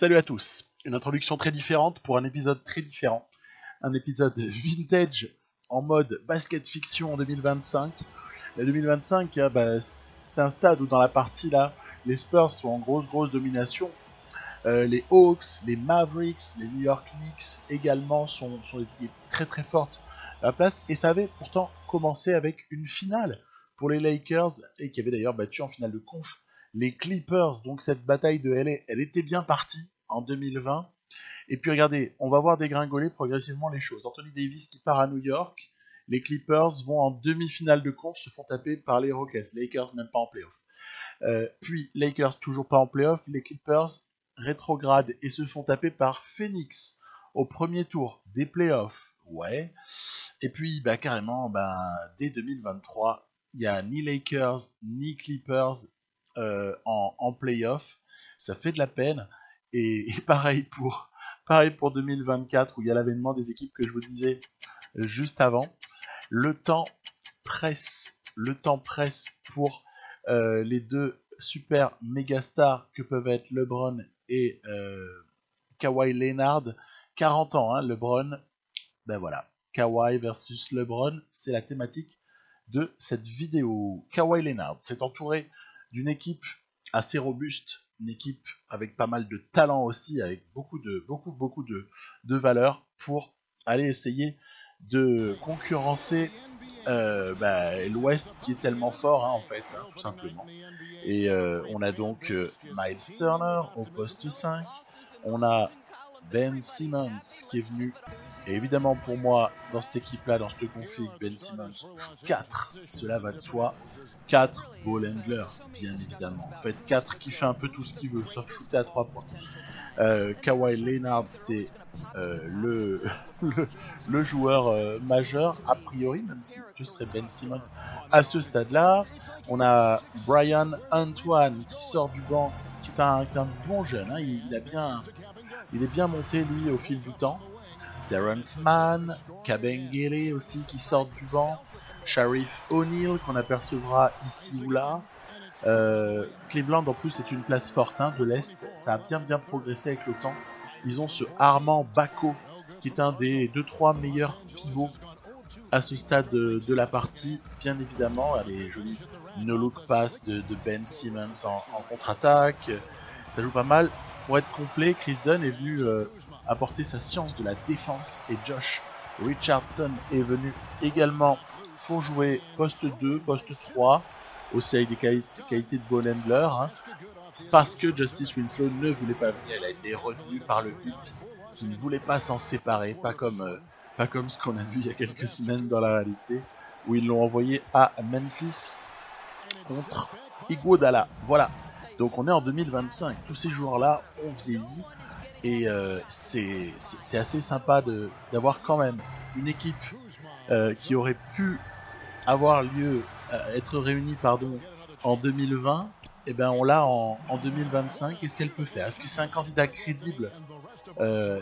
Salut à tous, une introduction très différente pour un épisode très différent. Un épisode vintage en mode basket fiction en 2025. La 2025, c'est un stade où dans la partie là, les Spurs sont en grosse domination. Les Hawks, les Mavericks, les New York Knicks également sont des équipes très fortes à la place. Et ça avait pourtant commencé avec une finale pour les Lakers et qui avait d'ailleurs battu en finale de conf les Clippers. Donc cette bataille de LA, elle était bien partie en 2020. Et puis regardez, on va voir dégringoler progressivement les choses. Anthony Davis qui part à New York. Les Clippers vont en demi-finale de conf, se font taper par les Rockets. Les Lakers même pas en playoff. Puis Lakers toujours pas en playoff. Les Clippers rétrogradent et se font taper par Phoenix au premier tour des playoffs. Ouais. Et puis carrément, dès 2023, il n'y a ni Lakers ni Clippers en playoff. Ça fait de la peine. Et pareil pour 2024 où il y a l'avènement des équipes que je vous disais juste avant. Le temps presse pour les deux super méga stars que peuvent être LeBron et Kawhi Leonard. 40 ans, hein, LeBron. Ben voilà, Kawhi versus LeBron, c'est la thématique de cette vidéo. Kawhi Leonard s'est entouré d'une équipe assez robuste, une équipe avec pas mal de talent aussi, avec beaucoup de valeur pour aller essayer de concurrencer l'Ouest qui est tellement fort en fait, tout simplement. Et on a donc Miles Turner au poste 5, on a Ben Simmons qui est venu, et évidemment pour moi dans cette équipe là, dans cette config, Ben Simmons 4, cela va de soi, 4 ball handler bien évidemment, en fait 4 qui fait un peu tout ce qu'il veut sauf shooter à 3 points. Kawhi Leonard c'est le joueur majeur a priori, même si ce serait Ben Simmons à ce stade là. On a Brian Antoine qui sort du banc, qui est un bon jeune, hein. Il est bien monté lui au fil du temps. Terrence Mann, Kabengele aussi qui sortent du banc, Sharif O'Neal qu'on apercevra ici ou là. Cleveland en plus est une place forte de l'Est, ça a bien progressé avec le temps. Ils ont ce Armand Bacot qui est un des 2-3 meilleurs pivots à ce stade de la partie, bien évidemment. Les jolis no-look pass de Ben Simmons en contre-attaque, ça joue pas mal. Pour être complet, Chris Dunn est venu apporter sa science de la défense et Josh Richardson est venu également pour jouer poste 2, poste 3, aussi avec des qualités de ball handler, parce que Justice Winslow ne voulait pas venir. Elle a été retenue par le Heat qui ne voulait pas s'en séparer, pas comme ce qu'on a vu il y a quelques semaines dans la réalité, où ils l'ont envoyé à Memphis contre Iguodala. Voilà. Donc on est en 2025, tous ces joueurs-là ont vieilli et c'est assez sympa d'avoir quand même une équipe qui aurait pu avoir lieu, être réunie en 2020, et on l'a en 2025. Qu'est-ce qu'elle peut faire? Est-ce que c'est un candidat crédible,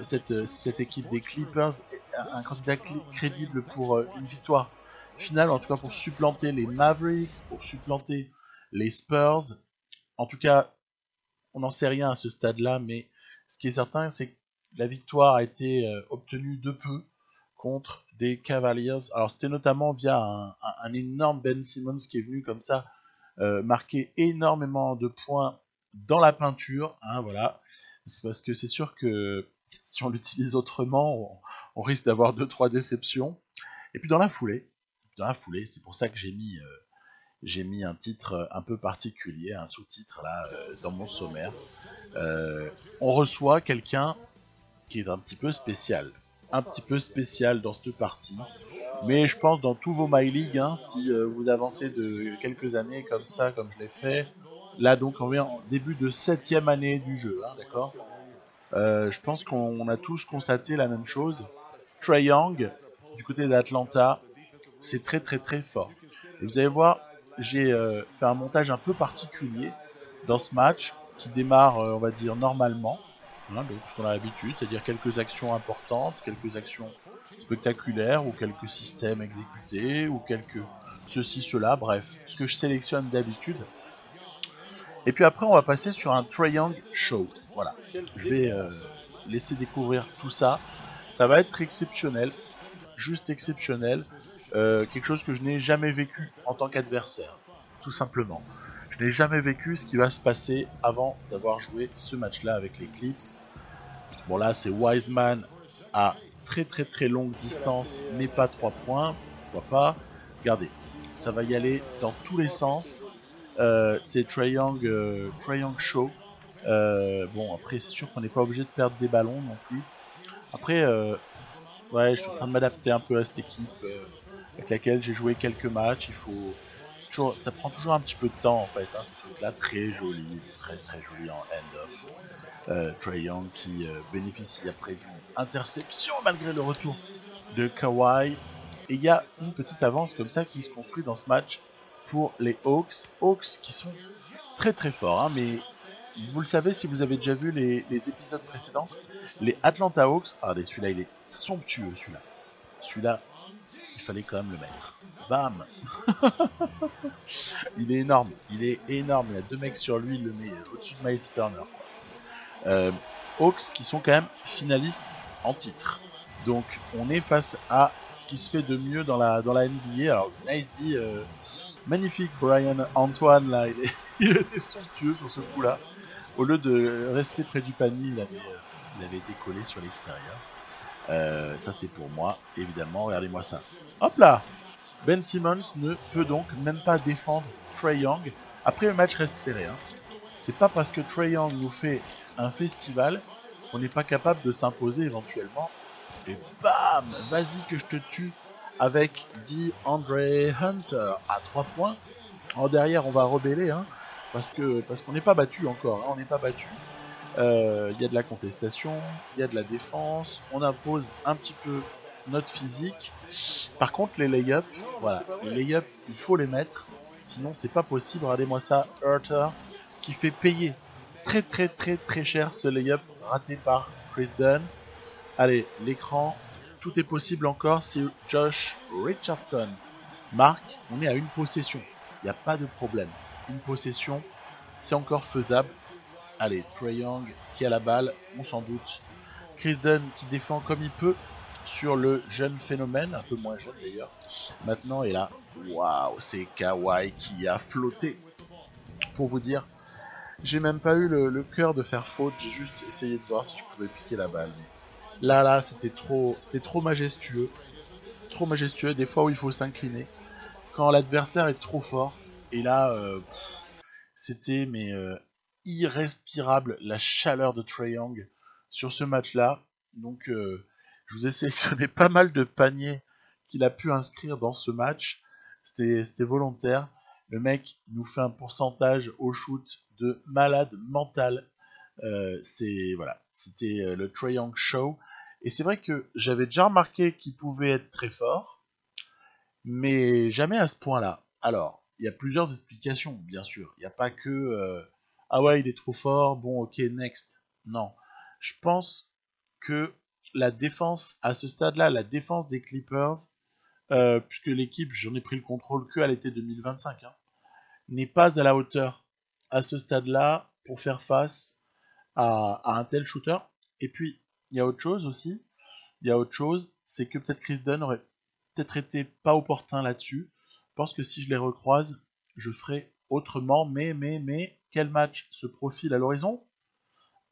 cette équipe des Clippers, un candidat crédible pour une victoire finale, en tout cas pour supplanter les Mavericks, pour supplanter les Spurs? En tout cas, on n'en sait rien à ce stade-là, mais ce qui est certain, c'est que la victoire a été obtenue de peu contre des Cavaliers. Alors c'était notamment via un énorme Ben Simmons qui est venu comme ça marquer énormément de points dans la peinture. Voilà. C'est parce que c'est sûr que si on l'utilise autrement, on risque d'avoir 2-3 déceptions. Et puis dans la foulée, c'est pour ça que j'ai mis un titre un peu particulier, un sous-titre là dans mon sommaire. On reçoit quelqu'un qui est un petit peu spécial dans cette partie. Mais je pense dans tous vos My League, si vous avancez de quelques années comme ça, comme je l'ai fait, là donc on est en début de 7ème année du jeu, d'accord. Je pense qu'on a tous constaté la même chose. Trae Young, du côté d'Atlanta, c'est très fort. Et vous allez voir, j'ai fait un montage un peu particulier dans ce match qui démarre, on va dire, normalement, donc ce qu'on a l'habitude, c'est-à-dire quelques actions importantes, quelques actions spectaculaires, ou quelques systèmes exécutés, ou quelques ceci, cela, bref, ce que je sélectionne d'habitude. Et puis après, on va passer sur un Triangle Show. Voilà, je vais laisser découvrir tout ça. Ça va être exceptionnel, juste exceptionnel. Quelque chose que je n'ai jamais vécu en tant qu'adversaire, tout simplement. Je n'ai jamais vécu ce qui va se passer avant d'avoir joué ce match-là avec les Clips. Bon là, c'est Wiseman à très longue distance, mais pas 3 points. Pourquoi pas? Regardez, ça va y aller dans tous les sens. C'est Triangle Show. Bon, après, c'est sûr qu'on n'est pas obligé de perdre des ballons non plus. Après, ouais, je suis en train de m'adapter un peu à cette équipe avec laquelle j'ai joué quelques matchs. Ça prend toujours un petit peu de temps en fait. Hein, ce truc-là, très joli en end-off. Trae Young qui bénéficie après d'une interception malgré le retour de Kawhi. Et il y a une petite avance comme ça qui se construit dans ce match pour les Hawks. Hawks qui sont très forts, hein, mais vous le savez si vous avez déjà vu les épisodes précédents. Les Atlanta Hawks, regardez, celui-là il est somptueux, celui-là. Celui-là, il fallait quand même le mettre. Bam. Il est énorme, il y a 2 mecs sur lui, il le met au-dessus de Miles Turner. Hawks qui sont quand même finalistes en titre. Donc on est face à ce qui se fait de mieux dans la NBA. Alors Nice dit magnifique Brian Antoine là, il était somptueux sur ce coup-là. Au lieu de rester près du panier, il avait été collé sur l'extérieur. Ça c'est pour moi, évidemment. Regardez-moi ça. Hop là. Ben Simmons ne peut donc même pas défendre Trae Young. Après le match reste serré. Hein. C'est pas parce que Trae Young nous fait un festival qu'on n'est pas capable de s'imposer éventuellement. Et bam, vas-y que je te tue avec DeAndre Hunter à 3 points. En derrière, on va rebeller, hein, parce qu'on n'est pas battu encore. Hein, on n'est pas battu. Il y a de la contestation, il y a de la défense. On impose un petit peu notre physique. Par contre, les lay-ups, voilà, les lay-ups, il faut les mettre. Sinon, c'est pas possible. Regardez-moi ça, Hunter qui fait payer très cher ce lay-up raté par Chris Dunn. Allez, l'écran, tout est possible encore si Josh Richardson marque. On est à une possession, il n'y a pas de problème. Une possession, c'est encore faisable. Allez, Trae Young qui a la balle, on s'en doute. Chris Dunn qui défend comme il peut sur le jeune phénomène, un peu moins jeune d'ailleurs. Maintenant, et là, waouh, c'est Kawhi qui a flotté. Pour vous dire, j'ai même pas eu le cœur de faire faute, j'ai juste essayé de voir si je pouvais piquer la balle. Là, c'était trop majestueux. Trop majestueux, des fois où il faut s'incliner. Quand l'adversaire est trop fort. Et là, c'était irrespirable la chaleur de Trae Young sur ce match-là. Donc, je vous ai sélectionné pas mal de paniers qu'il a pu inscrire dans ce match. C'était volontaire. Le mec nous fait un pourcentage au shoot de malade mental. C'était le Trae Young Show. Et c'est vrai que j'avais déjà remarqué qu'il pouvait être très fort, mais jamais à ce point-là. Alors, il y a plusieurs explications, bien sûr. Il n'y a pas que ah ouais, il est trop fort, bon, ok, next. Non. Je pense que la défense, à ce stade-là, la défense des Clippers, puisque l'équipe, j'en ai pris le contrôle que à l'été 2025, hein, n'est pas à la hauteur à ce stade-là pour faire face à un tel shooter. Et puis, il y a autre chose aussi. Il y a autre chose, c'est que peut-être Chris Dunn aurait peut-être été pas opportun là-dessus. Je pense que si je les recroise, je ferai autrement. Mais, quel match se profile à l'horizon?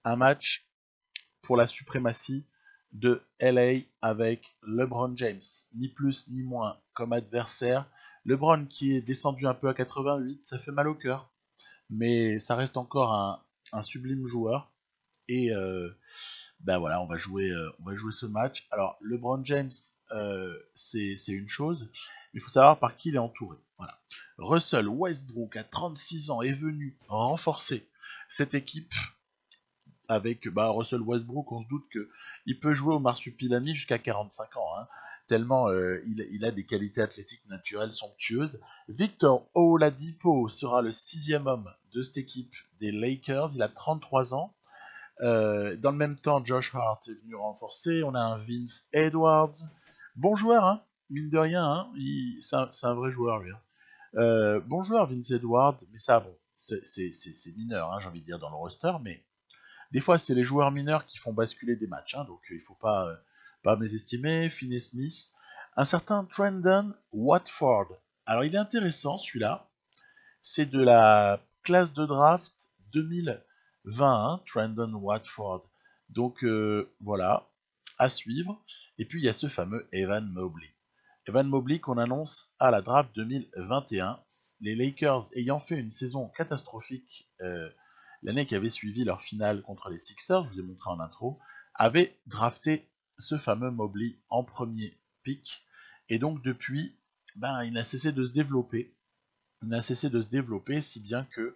Un match pour la suprématie de LA avec LeBron James. Ni plus ni moins comme adversaire. LeBron qui est descendu un peu à 88, ça fait mal au cœur. Mais ça reste encore un sublime joueur. Et ben voilà, on va jouer ce match. Alors, LeBron James, c'est une chose, mais il faut savoir par qui il est entouré. Voilà. Russell Westbrook, à 36 ans, est venu renforcer cette équipe avec Russell Westbrook. On se doute qu'il peut jouer au marsupilami jusqu'à 45 ans, hein, tellement il a des qualités athlétiques naturelles somptueuses. Victor Oladipo sera le 6e homme de cette équipe des Lakers. Il a 33 ans. Dans le même temps, Josh Hart est venu renforcer. On a un Vince Edwards. Bon joueur, hein, mine de rien. Hein, c'est un vrai joueur, lui. Hein. Bon joueur, Vince Edwards. Mais ça, bon, c'est mineur, hein, j'ai envie de dire, dans le roster, mais des fois, c'est les joueurs mineurs qui font basculer des matchs, hein, donc il ne faut pas mésestimer. Finney Smith, un certain Trendon Watford. Alors, il est intéressant, celui-là. C'est de la classe de draft 2021, Trendon Watford. Donc, voilà, à suivre. Et puis, il y a ce fameux Evan Mobley. Evan Mobley qu'on annonce à la draft 2021. Les Lakers ayant fait une saison catastrophique l'année qui avait suivi leur finale contre les Sixers, je vous ai montré en intro, avaient drafté ce fameux Mobley en premier pick. Et donc depuis, il n'a cessé de se développer. Il n'a cessé de se développer, si bien que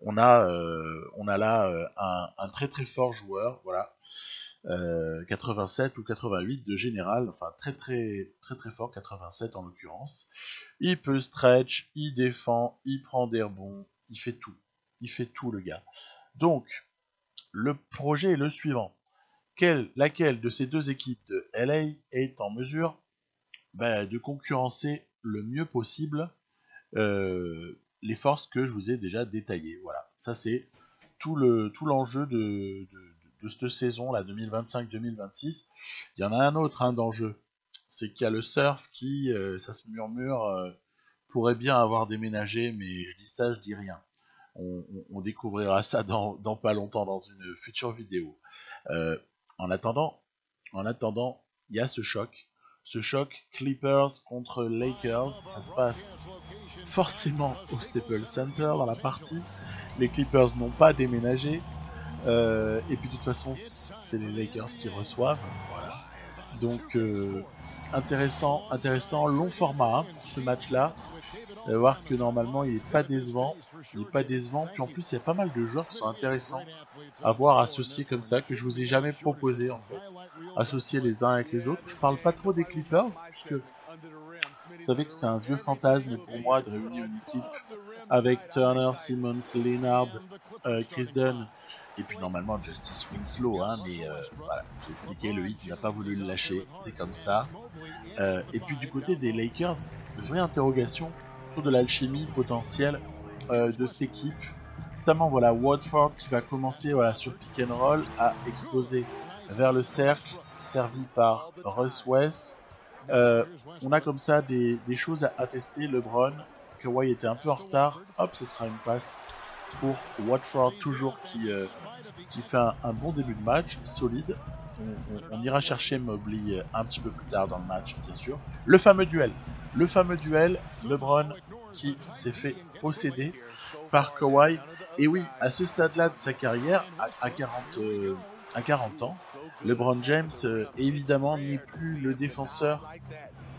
on a là un très très fort joueur, voilà, 87 ou 88 de général, enfin très fort, 87 en l'occurrence. Il peut stretch, il défend, il prend des rebonds, il fait tout le gars. Donc le projet est le suivant. Laquelle de ces deux équipes de LA est en mesure de concurrencer le mieux possible les forces que je vous ai déjà détaillées. Voilà, ça c'est tout l'enjeu de cette saison là 2025-2026. Il y en a un autre d'enjeu, c'est qu'il y a le surf qui, ça se murmure, pourrait bien avoir déménagé, mais je dis ça, je dis rien. On découvrira ça dans pas longtemps dans une future vidéo. En attendant, il y a ce choc Clippers contre Lakers. Ça se passe forcément au Staples Center dans la partie. Les Clippers n'ont pas déménagé. Et puis de toute façon, c'est les Lakers qui reçoivent. Voilà. Donc intéressant, long format pour ce match-là. Vous allez voir que normalement il n'est pas décevant. Puis en plus il y a pas mal de joueurs qui sont intéressants à voir associés comme ça, que je vous ai jamais proposé en fait. Associés les uns avec les autres. Je parle pas trop des Clippers, puisque vous savez que c'est un vieux fantasme pour moi de réunir une équipe avec Turner, Simmons, Leonard, Chris Dunn, et puis normalement Justice Winslow, mais voilà, j'ai expliqué, le hit n'a pas voulu le lâcher, c'est comme ça. Et puis du côté des Lakers, vraie interrogation autour de l'alchimie potentielle de cette équipe. Notamment voilà, Watford qui va commencer sur pick and roll à exploser vers le cercle, servi par Russ West. On a comme ça des choses à tester. LeBron, Kawhi était un peu en retard. Hop, ce sera une passe pour Watford, toujours qui fait un bon début de match, solide. On ira chercher Mobley un petit peu plus tard dans le match, bien sûr. Le fameux duel, LeBron qui s'est fait posséder par Kawhi. Et oui, à ce stade-là de sa carrière, à 40 ans, LeBron James, évidemment, n'est plus le défenseur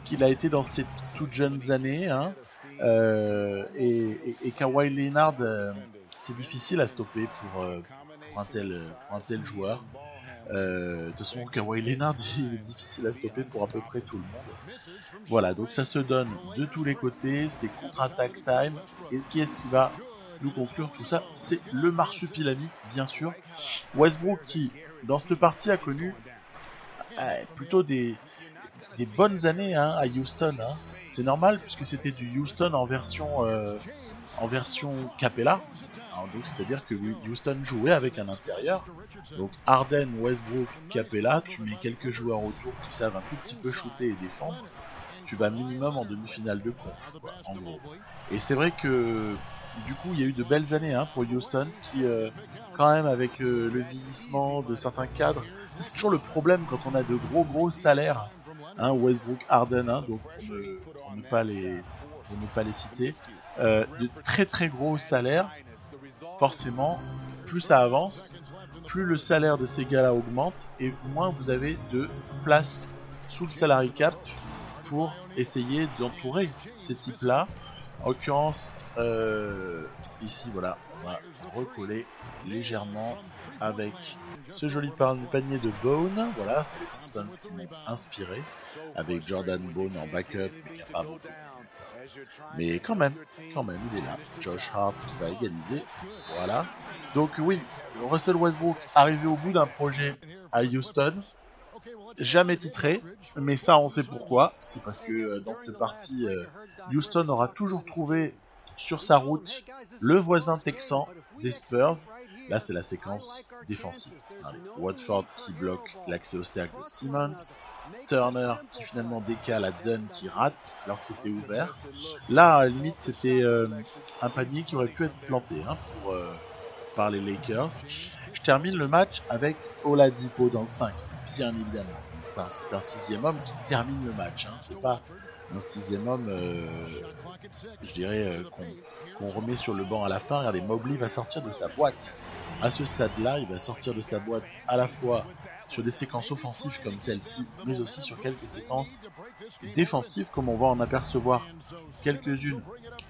qu'il a été dans ses toutes jeunes années. Et Kawhi Leonard, c'est difficile à stopper pour un tel joueur. De toute façon, Kawhi Leonard, il est difficile à stopper pour à peu près tout le monde. Voilà, donc ça se donne de tous les côtés, c'est contre-attaque time. Et qui est-ce qui va nous conclure tout ça? C'est le marsupilami, bien sûr. Westbrook qui, dans cette partie, a connu plutôt des bonnes années à Houston. C'est normal puisque c'était du Houston en version Capella. Donc c'est-à-dire que Houston jouait avec un intérieur. Donc Harden, Westbrook, Capella, tu mets quelques joueurs autour qui savent un tout petit peu shooter et défendre. Tu vas minimum en demi-finale de conf, en gros. Et c'est vrai que du coup il y a eu de belles années pour Houston qui quand même avec le vieillissement de certains cadres, c'est toujours le problème quand on a de gros salaires, Westbrook, Harden, donc pour ne pas les citer, de très gros salaires. Forcément, plus ça avance, plus le salaire de ces gars-là augmente et moins vous avez de place sous le salary cap pour essayer d'entourer ces types-là. En l'occurrence, ici, voilà, on va recoller légèrement avec ce joli panier de Bone. Voilà, c'est les Pistons qui m'ont inspiré, avec Jordan Bone en backup, mais qui n'a pas beaucoup. Mais quand même, il est là. Josh Hart qui va égaliser. Voilà. Donc oui, Russell Westbrook arrivé au bout d'un projet à Houston. Jamais titré, mais ça on sait pourquoi. C'est parce que dans cette partie, Houston aura toujours trouvé sur sa route le voisin texan des Spurs. Là, c'est la séquence défensive. Allez, Watford qui bloque l'accès au cercle de Simmons. Turner qui finalement décale à Dunn qui rate alors que c'était ouvert. Là, à la limite, c'était un panier qui aurait pu être planté par les Lakers. Je termine le match avec Oladipo dans le 5, bien évidemment. C'est un sixième homme qui termine le match. Hein. C'est pas un sixième homme, je dirais, qu'on remet sur le banc à la fin. Regardez, Mobley va sortir de sa boîte. À ce stade-là, il va sortir de sa boîte à la fois sur des séquences offensives comme celle-ci, mais aussi sur quelques séquences défensives, comme on va en apercevoir quelques-unes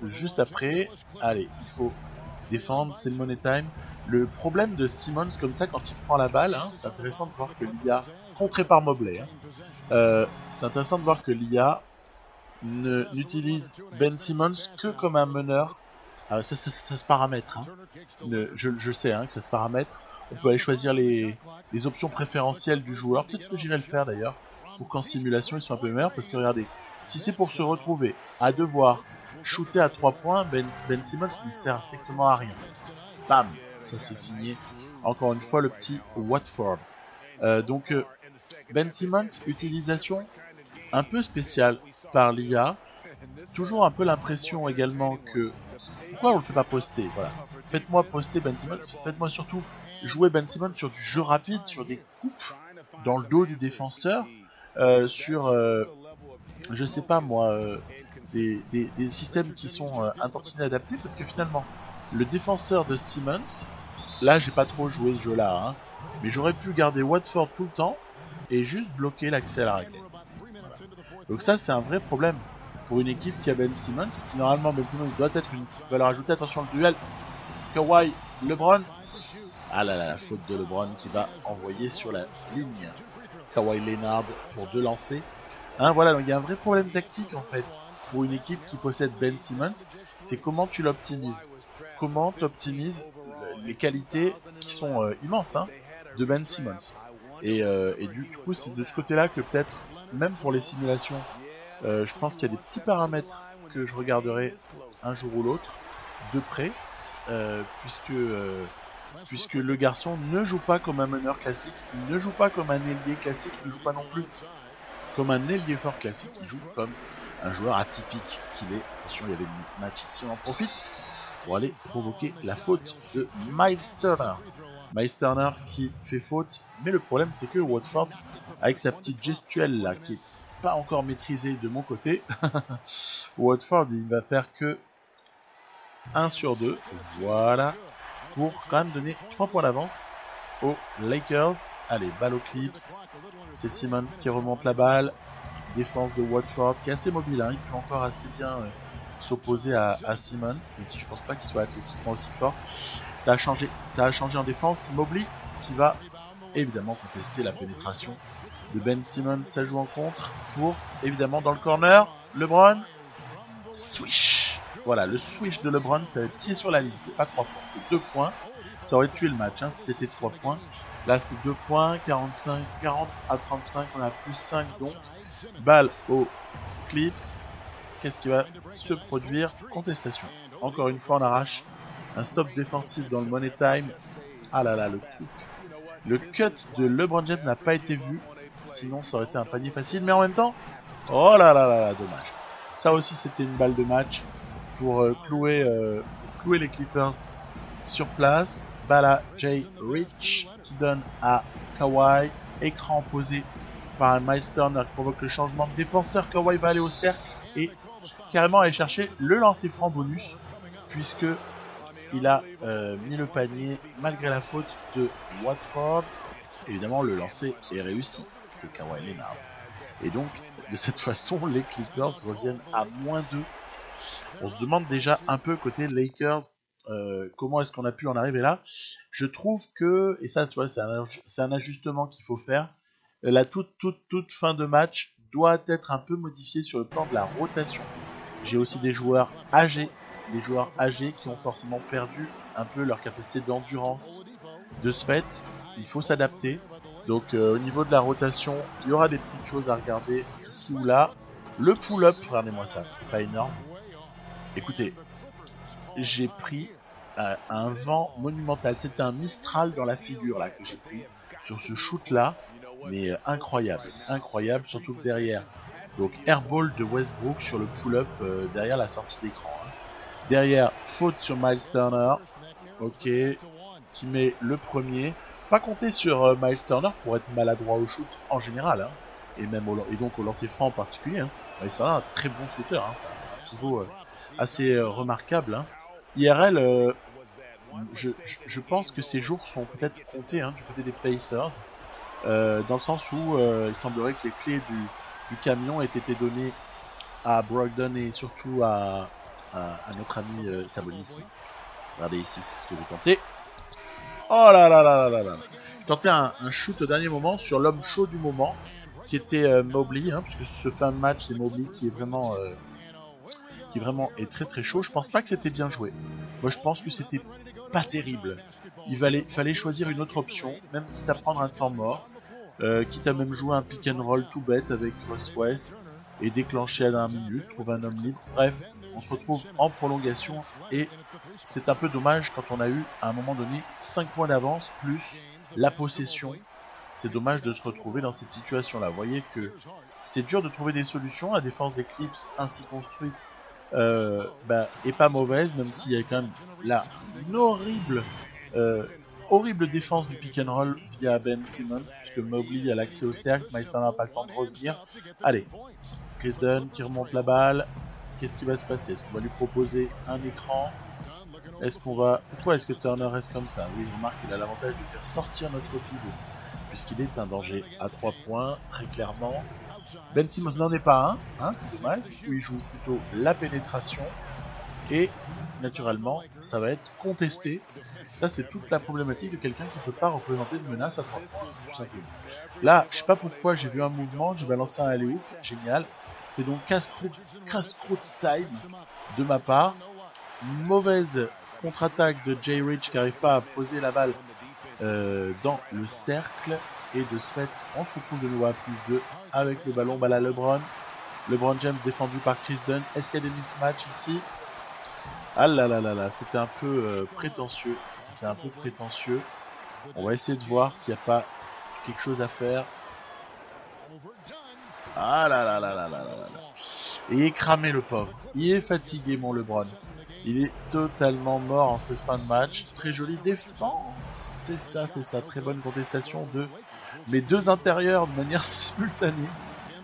juste après. Allez, il faut défendre, c'est le money time. Le problème de Simmons comme ça quand il prend la balle, hein, c'est intéressant de voir que l'IA, contré par Mobley, c'est intéressant de voir que l'IA n'utilise Ben Simmons que comme un meneur. Ça se paramètre. Hein. Je sais que ça se paramètre. On peut aller choisir les options préférentielles du joueur. Peut-être que j'irai le faire d'ailleurs, pour qu'en simulation ils soient un peu meilleurs. Parce que regardez, si c'est pour se retrouver à devoir shooter à 3 points, Ben Simmons ne sert strictement à rien. Bam, ça c'est signé. Encore une fois le petit Watford. Donc Ben Simmons, utilisation un peu spéciale par l'IA. Toujours un peu l'impression également que... Pourquoi on le fait pas poster? Voilà. Faites-moi poster Ben Simmons, faites-moi surtout jouer Ben Simmons sur du jeu rapide, sur des coupes dans le dos du défenseur, sur, je sais pas moi, des systèmes qui sont un tantinet adaptés, parce que finalement, le défenseur de Simmons, là j'ai pas trop joué ce jeu-là, hein, mais j'aurais pu garder Watford tout le temps et juste bloquer l'accès à la raquette. Voilà. Donc ça c'est un vrai problème pour une équipe qui a Ben Simmons, qui normalement Ben Simmons doit être une valeur ajoutée. Attention le duel, Kawhi, LeBron. Ah là là, la faute de LeBron qui va envoyer sur la ligne Kawhi Leonard pour 2 lancers. Hein, voilà, donc il y a un vrai problème tactique en fait pour une équipe qui possède Ben Simmons, c'est comment tu l'optimises. Comment tu optimises les qualités qui sont immenses hein, de Ben Simmons. Et du coup, c'est de ce côté-là que peut-être, même pour les simulations, je pense qu'il y a des petits paramètres que je regarderai un jour ou l'autre de près, puisque le garçon ne joue pas comme un meneur classique, il ne joue pas comme un ailier classique, il ne joue pas non plus comme un ailier fort classique, il joue comme un joueur atypique qu'il est. Attention, il y avait le mismatch ici, on en profite pour aller provoquer la faute de Miles Turner. Miles Turner qui fait faute, mais le problème c'est que Watford, avec sa petite gestuelle là, qui est pas encore maîtrisée de mon côté, Watford il va faire que 1 sur 2, voilà, pour quand même donner 3 points d'avance aux Lakers. Allez, balle aux Clips, c'est Simmons qui remonte la balle, défense de Watford qui est assez mobile, hein, il peut encore assez bien s'opposer à Simmons, mais je pense pas qu'il soit athlétiquement aussi fort. Ça a changé en défense. Mobley qui va évidemment contester la pénétration de Ben Simmons. Ça joue en contre pour évidemment dans le corner. LeBron, swish. Voilà, le swish de LeBron, ça va être pied sur la ligne. C'est pas 3 points, c'est 2 points. Ça aurait tué le match hein, si c'était 3 points. Là c'est 2 points, 40 à 35, on a plus 5 donc. Balle aux Clips. Qu'est-ce qui va se produire? Contestation. Encore une fois on arrache un stop défensif dans le money time. Ah là là, le cut de LeBron James n'a pas été vu. Sinon ça aurait été un panier facile. Mais en même temps, oh là là là là, dommage. Ça aussi c'était une balle de match pour clouer les Clippers sur place. Balle à Jay Rich qui donne à Kawhi. Écran posé par un Miles Turner qui provoque le changement de défenseur. Kawhi va aller au cercle et carrément aller chercher le lancer franc bonus puisque il a mis le panier malgré la faute de Watford. Évidemment le lancer est réussi, c'est Kawhi Leonard. Et donc de cette façon les Clippers reviennent à -2. On se demande déjà un peu côté Lakers comment est-ce qu'on a pu en arriver là. Je trouve que, et ça tu vois c'est un ajustement qu'il faut faire, la toute fin de match doit être un peu modifiée sur le plan de la rotation. J'ai aussi des joueurs âgés qui ont forcément perdu un peu leur capacité d'endurance. De ce fait, il faut s'adapter. Donc au niveau de la rotation, il y aura des petites choses à regarder ici ou là. Le pull-up, regardez-moi ça, c'est pas énorme. Écoutez, j'ai pris un vent monumental. C'était un Mistral dans la figure là que j'ai pris sur ce shoot là, mais incroyable, incroyable, surtout que derrière. Donc airball de Westbrook sur le pull-up derrière la sortie d'écran. Hein. Derrière, faute sur Miles Turner, ok, qui met le premier. Pas compter sur Miles Turner pour être maladroit au shoot en général, hein, et même et donc au lancer franc en particulier. Hein. Miles Turner, un très bon shooter, hein, c'est un pivot assez remarquable. Hein. IRL, je pense que ces jours sont peut-être comptés hein, du côté des Pacers, dans le sens où il semblerait que les clés du camion aient été données à Brogdon et surtout à notre ami Sabonis. Regardez ici ce que j'ai tenté. Oh là là là là là là. J'ai tenté un shoot au dernier moment sur l'homme chaud du moment, qui était Mobley, hein, puisque ce fin de match c'est Mobley qui est vraiment est très très chaud. Je pense pas que c'était bien joué. Moi je pense que c'était pas terrible. Il fallait choisir une autre option, même quitte à prendre un temps mort, quitte à même jouer un pick and roll tout bête avec Russ West et déclencher à la minute, trouver un homme libre. Bref, on se retrouve en prolongation et c'est un peu dommage quand on a eu à un moment donné 5 points d'avance plus la possession. C'est dommage de se retrouver dans cette situation là. Vous voyez que c'est dur de trouver des solutions. La défense des Clips ainsi construite est pas mauvaise, même s'il y a quand même là une horrible défense du pick and roll via Ben Simmons, puisque Mobley a l'accès au cercle, Meister n'a pas le temps de revenir. Allez, Chris Dunn qui remonte la balle. Qu'est-ce qui va se passer? Est-ce qu'on va lui proposer un écran? Pourquoi est-ce que Turner reste comme ça? Oui, je remarque qu'il a l'avantage de faire sortir notre pivot, puisqu'il est un danger à 3 points, très clairement. Ben Simmons n'en est pas un, hein, c'est dommage, où il joue plutôt la pénétration. Et naturellement, ça va être contesté. Ça, c'est toute la problématique de quelqu'un qui ne peut pas représenter de menace à 3 points, tout simplement. Là, je sais pas pourquoi, j'ai vu un mouvement, j'ai balancé un alley-oop, génial. C'était donc casse-croûte time de ma part. Une mauvaise contre-attaque de Jay Rich qui n'arrive pas à poser la balle dans le cercle. Et de ce fait, on se retrouve de nouveau à +2 avec le ballon. Là, LeBron James défendu par Chris Dunn. Est-ce qu'il y a des mismatchs ici? Ah là là là là, c'était un peu prétentieux. On va essayer de voir s'il n'y a pas quelque chose à faire. Ah là là là là là là là. Et il est cramé le pauvre. Il est fatigué mon LeBron. Il est totalement mort en cette fin de match. Très jolie défense. C'est ça. Très bonne contestation de mes deux intérieurs de manière simultanée.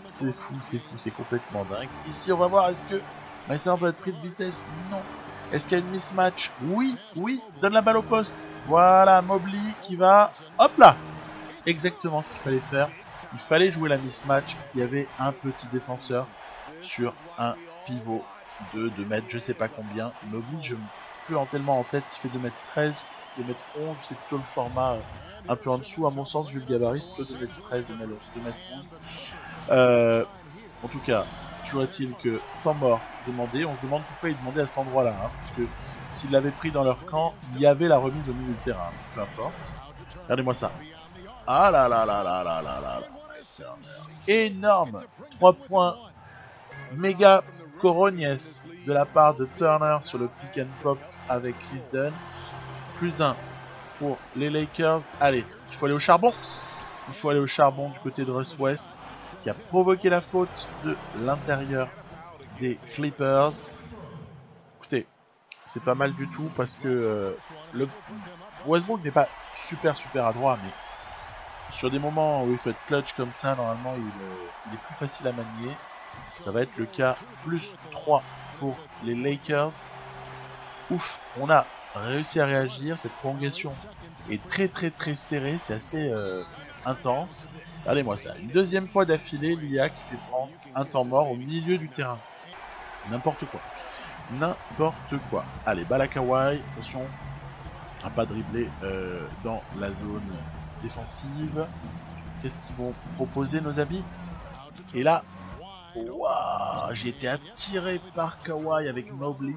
C'est fou, c'est complètement dingue. Ici, on va voir, est-ce que Meister peut être pris de vitesse? Non. Est-ce qu'il y a une mismatch? Oui, donne la balle au poste. Voilà, Mobley qui va... Hop là! Exactement ce qu'il fallait faire. Il fallait jouer la mismatch. Il y avait un petit défenseur sur un pivot de 2 mètres, je sais pas combien. Mobley, je me plus tellement en tête s'il fait 2m13, 2m11, c'est plutôt le format un peu en dessous. À mon sens, vu le gabarit, c'est plutôt 2m13, 2m11. En tout cas, toujours est-il que temps mort demandé. On se demande pourquoi il demandait à cet endroit-là, hein, parce que s'il l'avait pris dans leur camp, il y avait la remise au milieu du terrain. Peu importe. Regardez-moi ça. Ah là là là là là là là là. Énorme 3 points méga Corognes de la part de Turner sur le pick and pop avec Chris Dunn. +1 pour les Lakers. Allez, il faut aller au charbon. Il faut aller au charbon du côté de Russ West, qui a provoqué la faute de l'intérieur des Clippers. Écoutez, c'est pas mal du tout parce que le Westbrook n'est pas super adroit, mais sur des moments où il faut être clutch comme ça, normalement il est plus facile à manier. Ça va être le cas. +3 pour les Lakers. Ouf, on a réussi à réagir. Cette prolongation est très serrée, c'est assez intense. Regardez-moi ça, une deuxième fois d'affilée, l'IA qui fait prendre un temps mort au milieu du terrain. N'importe quoi. Allez, balle à Kawhi, attention à pas dribbler dans la zone défensive. Qu'est-ce qu'ils vont proposer nos amis? Et là, wow, j'ai été attiré par Kawhi avec Mobley.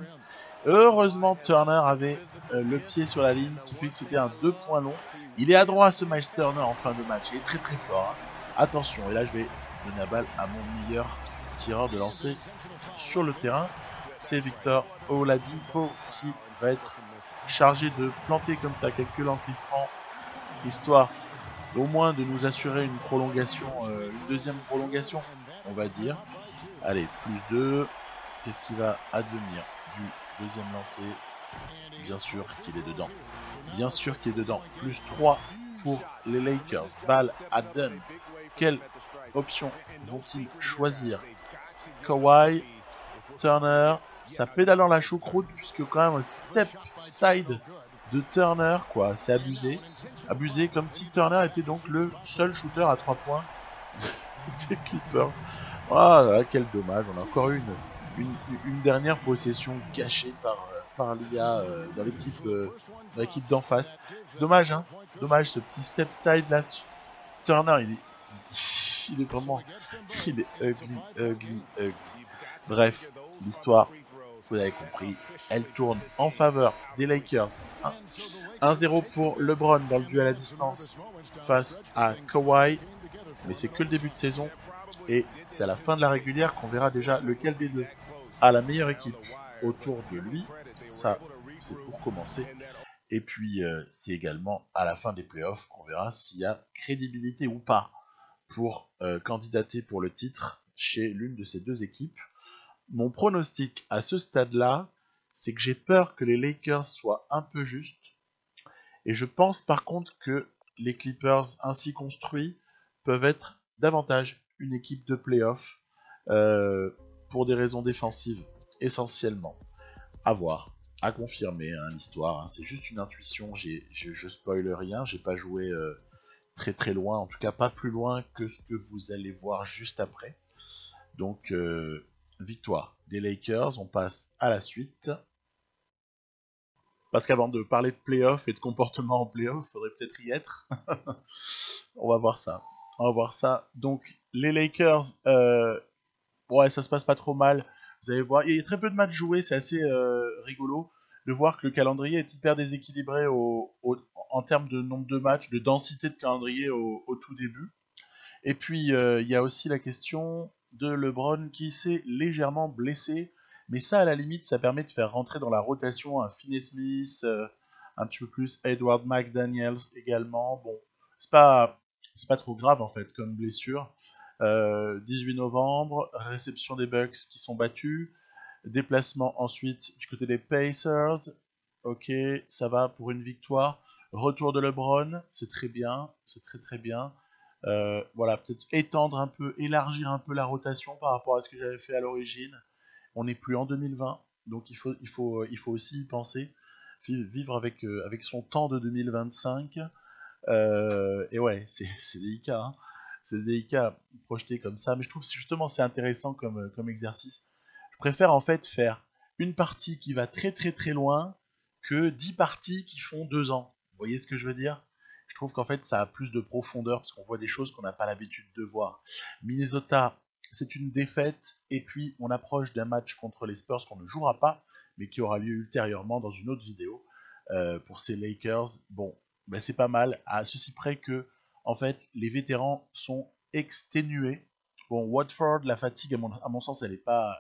Heureusement, Turner avait le pied sur la ligne, ce qui fait que c'était un 2 points long. Il est adroit ce Miles Turner en fin de match, il est très fort. Hein. Attention, et là je vais donner la balle à mon meilleur tireur de lancer sur le terrain. c'est Victor Oladipo qui va être chargé de planter comme ça quelques lancers francs, histoire au moins de nous assurer une prolongation, une deuxième prolongation, on va dire. Allez, plus 2. Qu'est-ce qui va advenir du deuxième lancer? Bien sûr qu'il est dedans. Bien sûr qu'il est dedans. Plus 3 pour les Lakers. Balle à Dunn. Quelle option vont-ils choisir? Kawhi, Turner, ça pédale dans la choucroute puisque quand même un step side de Turner, quoi, c'est abusé. Abusé, comme si Turner était donc le seul shooter à 3 points des Clippers. Ah, quel dommage, on a encore eu une dernière possession gâchée par l'IA dans l'équipe d'en face. C'est dommage, hein. Dommage, ce petit step side là. Turner, il est vraiment, il est ugly, ugly, ugly. Bref, l'histoire, vous avez compris, elle tourne en faveur des Lakers. 1-0 pour LeBron dans le duel à distance face à Kawhi. Mais c'est que le début de saison. Et c'est à la fin de la régulière qu'on verra déjà lequel des deux a la meilleure équipe autour de lui. Ça, c'est pour commencer. Et puis, c'est également à la fin des playoffs qu'on verra s'il y a crédibilité ou pas pour candidater pour le titre chez l'une de ces deux équipes. Mon pronostic à ce stade-là, c'est que j'ai peur que les Lakers soient un peu justes. Et je pense par contre que les Clippers ainsi construits peuvent être davantage une équipe de playoff pour des raisons défensives essentiellement. À voir, à confirmer hein, l'histoire. Hein. C'est juste une intuition, je spoil rien, j'ai pas joué très très loin, en tout cas pas plus loin que ce que vous allez voir juste après. Donc victoire des Lakers, on passe à la suite. Parce qu'avant de parler de playoff et de comportement en playoff, il faudrait peut-être y être. On va voir ça. On va voir ça. Donc, les Lakers, ouais, ça se passe pas trop mal. Vous allez voir, il y a très peu de matchs joués, c'est assez rigolo de voir que le calendrier est hyper déséquilibré en termes de nombre de matchs, de densité de calendrier au tout début. Et puis, il y a aussi la question de LeBron qui s'est légèrement blessé. Mais ça, à la limite, ça permet de faire rentrer dans la rotation un Finney Smith, un petit peu plus Edward McDaniels également. Bon, c'est pas trop grave en fait comme blessure. 18 novembre, réception des Bucks qui sont battus. Déplacement ensuite du côté des Pacers. Ok, ça va pour une victoire. Retour de LeBron, c'est très bien, c'est très très bien. Voilà, peut-être étendre un peu, élargir un peu la rotation par rapport à ce que j'avais fait à l'origine. On n'est plus en 2020, donc il faut aussi y penser, vivre avec son temps de 2025. Et ouais, c'est délicat, hein. C'est délicat projeté comme ça, mais je trouve que justement c'est intéressant comme exercice. Je préfère en fait faire une partie qui va très très très loin que 10 parties qui font 2 ans. Vous voyez ce que je veux dire? Je trouve qu'en fait ça a plus de profondeur parce qu'on voit des choses qu'on n'a pas l'habitude de voir. Minnesota, c'est une défaite et puis on approche d'un match contre les Spurs qu'on ne jouera pas mais qui aura lieu ultérieurement dans une autre vidéo pour ces Lakers. Bon, ben c'est pas mal à ceci près que en fait les vétérans sont exténués. Bon, Watford, la fatigue à mon sens elle est pas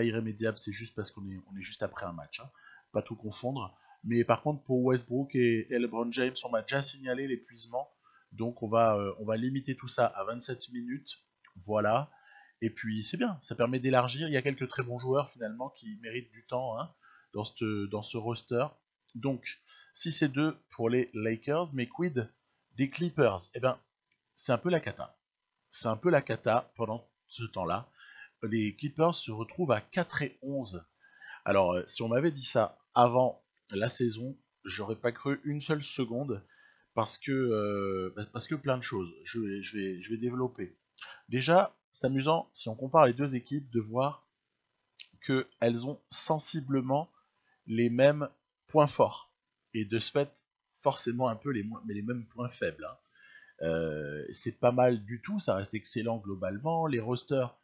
irrémédiable, c'est juste parce qu'on est juste après un match, hein. Pas tout confondre. Mais par contre, pour Westbrook et LeBron James, on m'a déjà signalé l'épuisement. Donc on va limiter tout ça à 27 minutes. Voilà. Et puis c'est bien, ça permet d'élargir. Il y a quelques très bons joueurs finalement qui méritent du temps hein, dans ce roster. Donc, si c'est 2 pour les Lakers, mais quid des Clippers? Eh bien, c'est un peu la cata. C'est un peu la cata pendant ce temps-là. Les Clippers se retrouvent à 4-11. Alors, si on m'avait dit ça avant la saison, j'aurais pas cru une seule seconde parce que plein de choses. Je vais développer. Déjà, c'est amusant si on compare les deux équipes de voir qu'elles ont sensiblement les mêmes points forts et de ce fait forcément un peu les mêmes points faibles. Hein. C'est pas mal du tout, ça reste excellent globalement. Les rosters,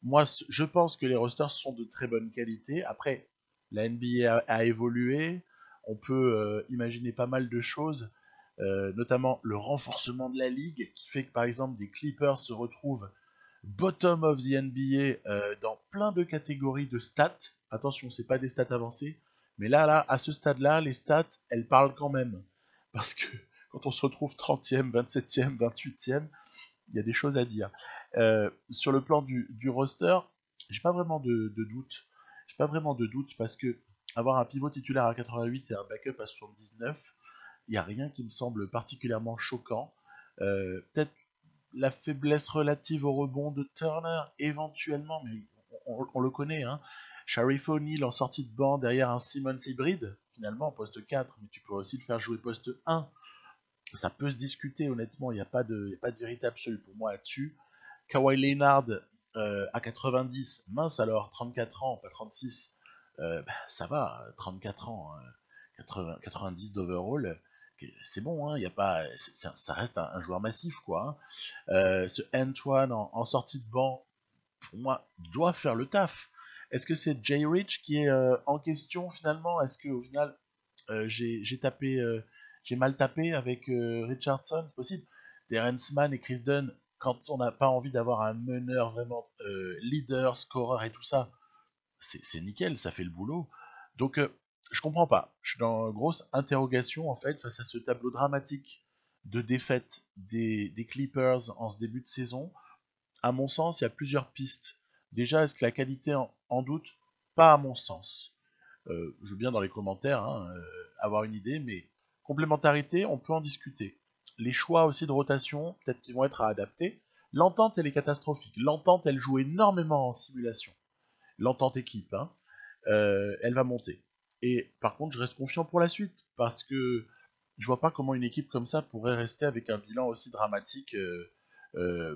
moi je pense que les rosters sont de très bonne qualité. Après, la NBA a évolué, on peut imaginer pas mal de choses, notamment le renforcement de la ligue qui fait que par exemple des Clippers se retrouvent bottom of the NBA dans plein de catégories de stats. Attention, c'est pas des stats avancées, mais là, à ce stade-là, les stats, elles parlent quand même. Parce que quand on se retrouve 30e, 27e, 28e, il y a des choses à dire. Sur le plan du roster, j'ai pas vraiment de doute. J'ai pas vraiment de doute parce que avoir un pivot titulaire à 88 et un backup à 79, il n'y a rien qui me semble particulièrement choquant. Peut-être la faiblesse relative au rebond de Turner, éventuellement, mais on le connaît, hein. Sharif O'Neal en sortie de banc derrière un Simmons hybride, finalement, poste 4, mais tu peux aussi le faire jouer poste 1. Ça peut se discuter, honnêtement, il n'y a pas de vérité absolue pour moi là-dessus. Kawhi Leonard à 90, mince alors, 34 ans, pas 36, ça va, 34 ans, 90 d'overall, c'est bon, hein, y a pas, ça reste un joueur massif, quoi. Ce Antoine en sortie de banc, pour moi, doit faire le taf. Est-ce que c'est Jay Rich qui est en question finalement? Est-ce qu'au final, j'ai mal tapé avec Richardson? C'est possible. Terrence Mann et Chris Dunn, quand on n'a pas envie d'avoir un meneur vraiment leader, scoreur et tout ça, c'est nickel, ça fait le boulot. Donc, je comprends pas. Je suis dans une grosse interrogation en fait face à ce tableau dramatique de défaite des Clippers en ce début de saison. À mon sens, il y a plusieurs pistes. Déjà, est-ce que la qualité en doute? Pas à mon sens. Je veux bien dans les commentaires hein, avoir une idée, mais complémentarité, on peut en discuter. Les choix aussi de rotation, peut-être qu'ils vont être à adapter. L'entente, elle est catastrophique. L'entente, elle joue énormément en simulation. L'entente équipe, hein, elle va monter. Et par contre, je reste confiant pour la suite, parce que je vois pas comment une équipe comme ça pourrait rester avec un bilan aussi dramatique,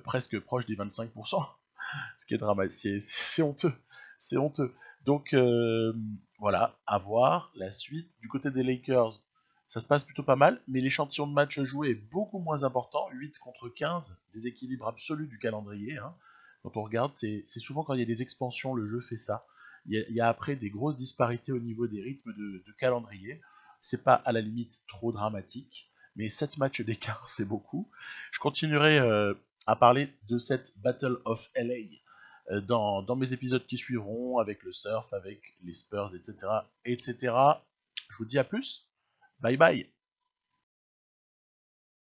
presque proche des 25%. Ce qui est dramatique, c'est honteux. C'est honteux. Donc voilà, à voir la suite. Du côté des Lakers, ça se passe plutôt pas mal, mais l'échantillon de match joué est beaucoup moins important. 8 contre 15, déséquilibre absolu du calendrier. Hein. Quand on regarde, c'est souvent quand il y a des expansions, le jeu fait ça. Il y a après des grosses disparités au niveau des rythmes de calendrier. C'est pas à la limite trop dramatique, mais 7 matchs d'écart, c'est beaucoup. Je continuerai à parler de cette Battle of LA dans mes épisodes qui suivront, avec le surf, avec les Spurs, etc. etc. Je vous dis à plus. Bye bye.